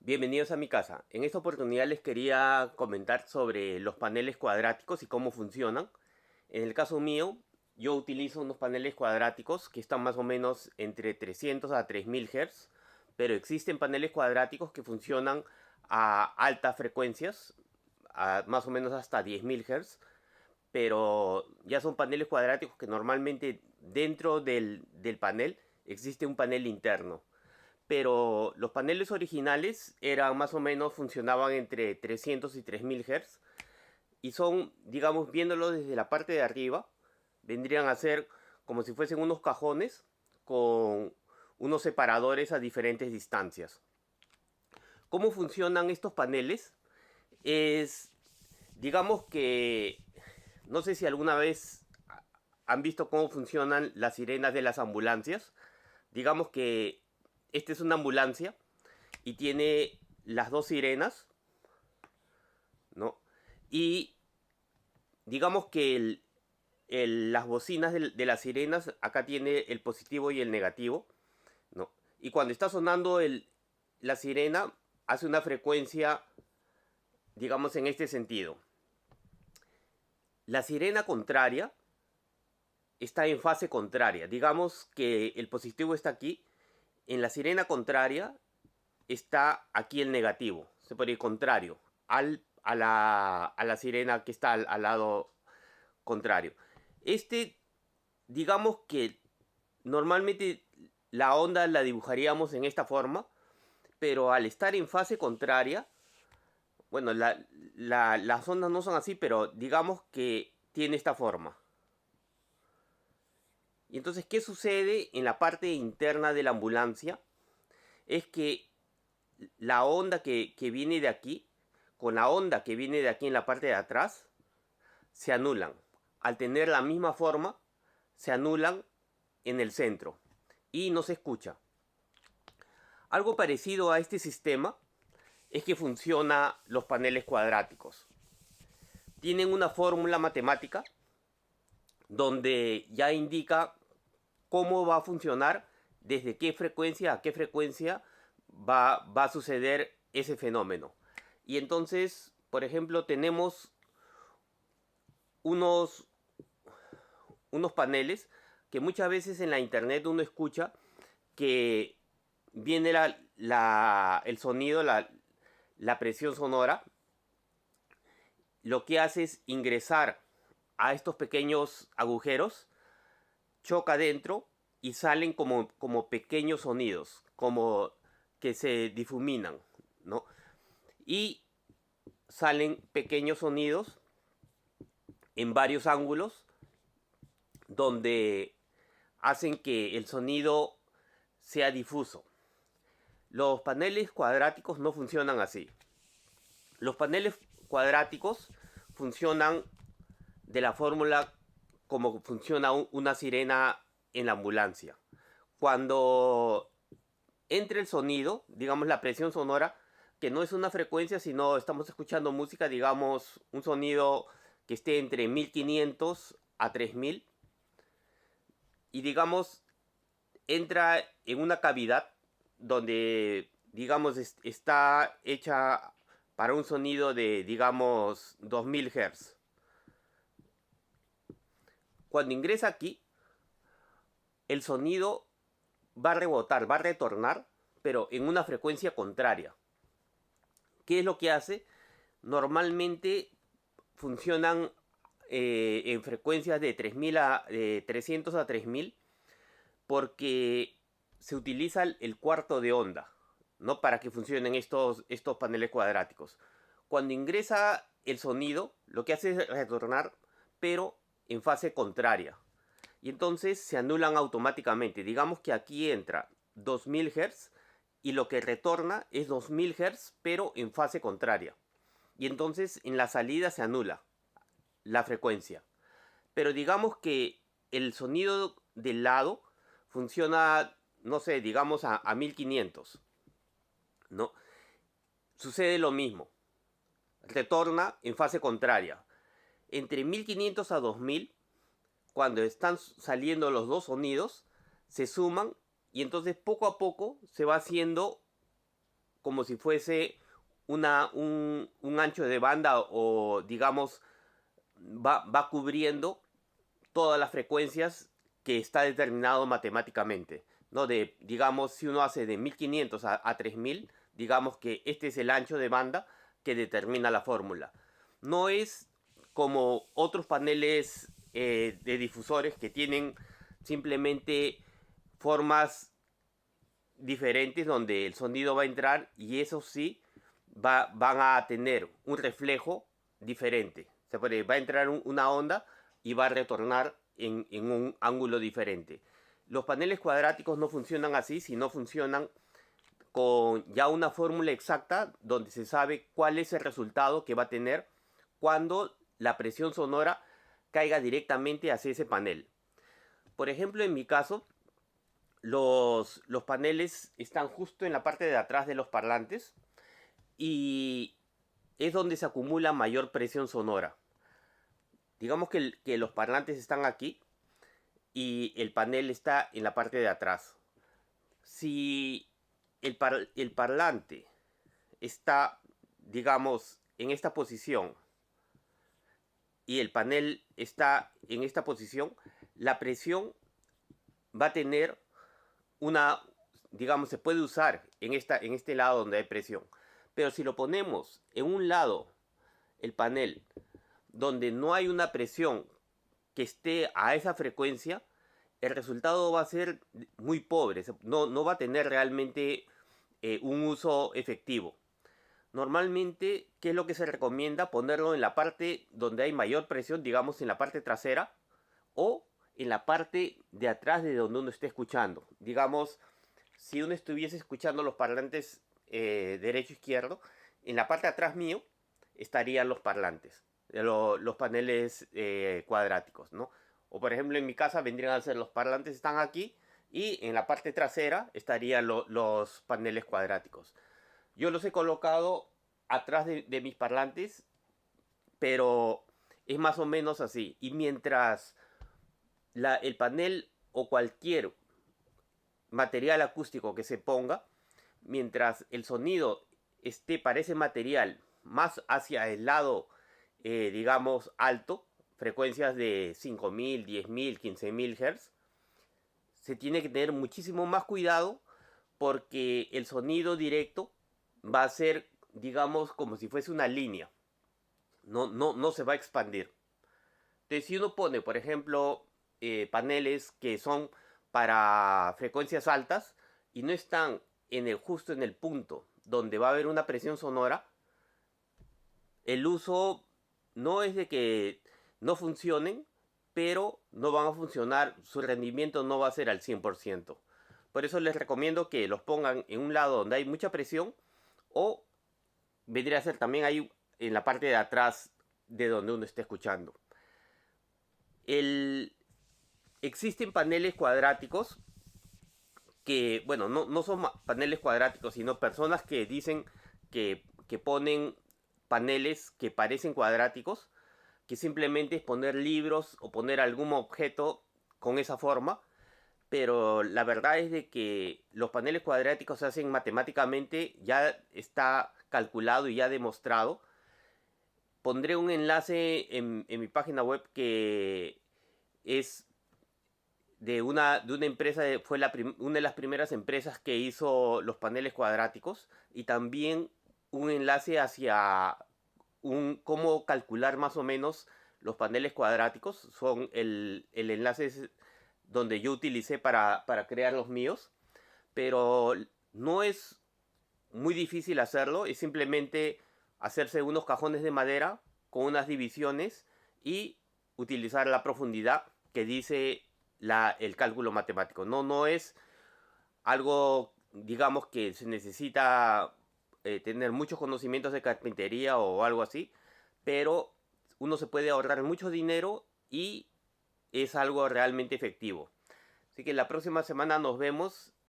Bienvenidos a mi casa. En esta oportunidad les quería comentar sobre los paneles cuadráticos y cómo funcionan. En el caso mío, yo utilizo unos paneles cuadráticos que están más o menos entre 300 a 3000 Hz, pero existen paneles cuadráticos que funcionan a altas frecuencias, a más o menos hasta 10.000 Hz, pero ya son paneles cuadráticos que normalmente dentro del panel existe un panel interno, pero los paneles originales eran más o menos, funcionaban entre 300 y 3000 Hz y son, digamos, viéndolo desde la parte de arriba, vendrían a ser como si fuesen unos cajones con unos separadores a diferentes distancias. ¿Cómo funcionan estos paneles? Es, digamos que, no sé si alguna vez han visto cómo funcionan las sirenas de las ambulancias. Digamos que esta es una ambulancia y tiene las dos sirenas, ¿no? Y digamos que las bocinas de las sirenas, acá tiene el positivo y el negativo, ¿no? Y cuando está sonando la sirena, hace una frecuencia, digamos, en este sentido. La sirena contraria está en fase contraria. Digamos que el positivo está aquí. En la sirena contraria está aquí el negativo, se puede ir contrario a la sirena que está al lado contrario. Este, digamos que normalmente la onda la dibujaríamos en esta forma, pero al estar en fase contraria, bueno, las ondas no son así, pero digamos que tiene esta forma. Y entonces, ¿qué sucede en la parte interna de la ambulancia? Es que la onda que viene de aquí, con la onda que viene de aquí en la parte de atrás, se anulan. Al tener la misma forma, se anulan en el centro y no se escucha. Algo parecido a este sistema es que funciona los paneles cuadráticos. Tienen una fórmula matemática donde ya indica cómo va a funcionar, desde qué frecuencia a qué frecuencia va a suceder ese fenómeno. Y entonces, por ejemplo, tenemos unos, unos paneles que muchas veces en la internet uno escucha que viene el sonido, la presión sonora, lo que hace es ingresar a estos pequeños agujeros, choca dentro y salen como pequeños sonidos, como que se difuminan, ¿no? Y salen pequeños sonidos en varios ángulos donde hacen que el sonido sea difuso. Los paneles cuadráticos no funcionan así. Los paneles cuadráticos funcionan de la fórmula como funciona una sirena en la ambulancia. Cuando entre el sonido, digamos la presión sonora, que no es una frecuencia, sino estamos escuchando música, digamos un sonido que esté entre 1500 a 3000, y digamos entra en una cavidad donde digamos está hecha para un sonido de digamos 2000 Hz. Cuando ingresa aquí, el sonido va a rebotar, va a retornar, pero en una frecuencia contraria. ¿Qué es lo que hace? Normalmente funcionan en frecuencias de 300 a 3000, porque se utiliza el cuarto de onda, ¿no? Para que funcionen estos paneles cuadráticos. Cuando ingresa el sonido, lo que hace es retornar, pero en fase contraria. Y entonces se anulan automáticamente. Digamos que aquí entra 2000 Hz y lo que retorna es 2000 Hz, pero en fase contraria. Y entonces en la salida se anula la frecuencia. Pero digamos que el sonido del lado funciona, no sé, digamos a 1500, ¿no? Sucede lo mismo. Retorna en fase contraria. Entre 1500 a 2000, cuando están saliendo los dos sonidos, se suman y entonces poco a poco se va haciendo como si fuese un ancho de banda, o digamos va cubriendo todas las frecuencias que está determinado matemáticamente, ¿no? Digamos, si uno hace de 1500 a 3000, digamos que este es el ancho de banda que determina la fórmula. No es como otros paneles de difusores que tienen simplemente formas diferentes donde el sonido va a entrar, y eso sí van a tener un reflejo diferente. Va a entrar una onda y va a retornar en un ángulo diferente. Los paneles cuadráticos no funcionan así, sino funcionan con ya una fórmula exacta donde se sabe cuál es el resultado que va a tener cuando la presión sonora caiga directamente hacia ese panel. Por ejemplo, en mi caso, los paneles están justo en la parte de atrás de los parlantes, y es donde se acumula mayor presión sonora. Digamos que los parlantes están aquí y el panel está en la parte de atrás. Si el parlante está, digamos, en esta posición y el panel está en esta posición, la presión va a tener una, digamos, se puede usar en este lado donde hay presión. Pero si lo ponemos en un lado, el panel, donde no hay una presión que esté a esa frecuencia, el resultado va a ser muy pobre, no va a tener realmente un uso efectivo. Normalmente, ¿qué es lo que se recomienda? Ponerlo en la parte donde hay mayor presión, digamos en la parte trasera, o en la parte de atrás de donde uno esté escuchando. Digamos, si uno estuviese escuchando los parlantes derecho-izquierdo, en la parte de atrás mío estarían los parlantes, los paneles cuadráticos, ¿no? O por ejemplo en mi casa vendrían a ser los parlantes están aquí, y en la parte trasera estarían los paneles cuadráticos. Yo los he colocado atrás de mis parlantes, pero es más o menos así. Y mientras el panel o cualquier material acústico que se ponga, mientras el sonido esté para ese material más hacia el lado, digamos, alto, frecuencias de 5000, 10000, 15000 Hz, se tiene que tener muchísimo más cuidado, porque el sonido directo va a ser, digamos, como si fuese una línea. No se va a expandir. Entonces, si uno pone, por ejemplo, paneles que son para frecuencias altas y no están justo en el punto donde va a haber una presión sonora, el uso no es de que no funcionen, pero no van a funcionar, su rendimiento no va a ser al 100%. Por eso les recomiendo que los pongan en un lado donde hay mucha presión, o vendría a ser también ahí en la parte de atrás de donde uno esté escuchando. Existen paneles cuadráticos que, bueno, no son paneles cuadráticos, sino personas que dicen que ponen paneles que parecen cuadráticos, que simplemente es poner libros o poner algún objeto con esa forma. Pero la verdad es de que los paneles cuadráticos se hacen matemáticamente, ya está calculado y ya demostrado. Pondré un enlace en mi página web, que es de una empresa, fue una de las primeras empresas que hizo los paneles cuadráticos, y también un enlace hacia cómo calcular más o menos los paneles cuadráticos. Son el enlace donde yo utilicé para crear los míos, pero no es muy difícil hacerlo, es simplemente hacerse unos cajones de madera con unas divisiones y utilizar la profundidad que dice el cálculo matemático. No es algo, digamos, que se necesita tener muchos conocimientos de carpintería o algo así, pero uno se puede ahorrar mucho dinero y es algo realmente efectivo. Así que la próxima semana nos vemos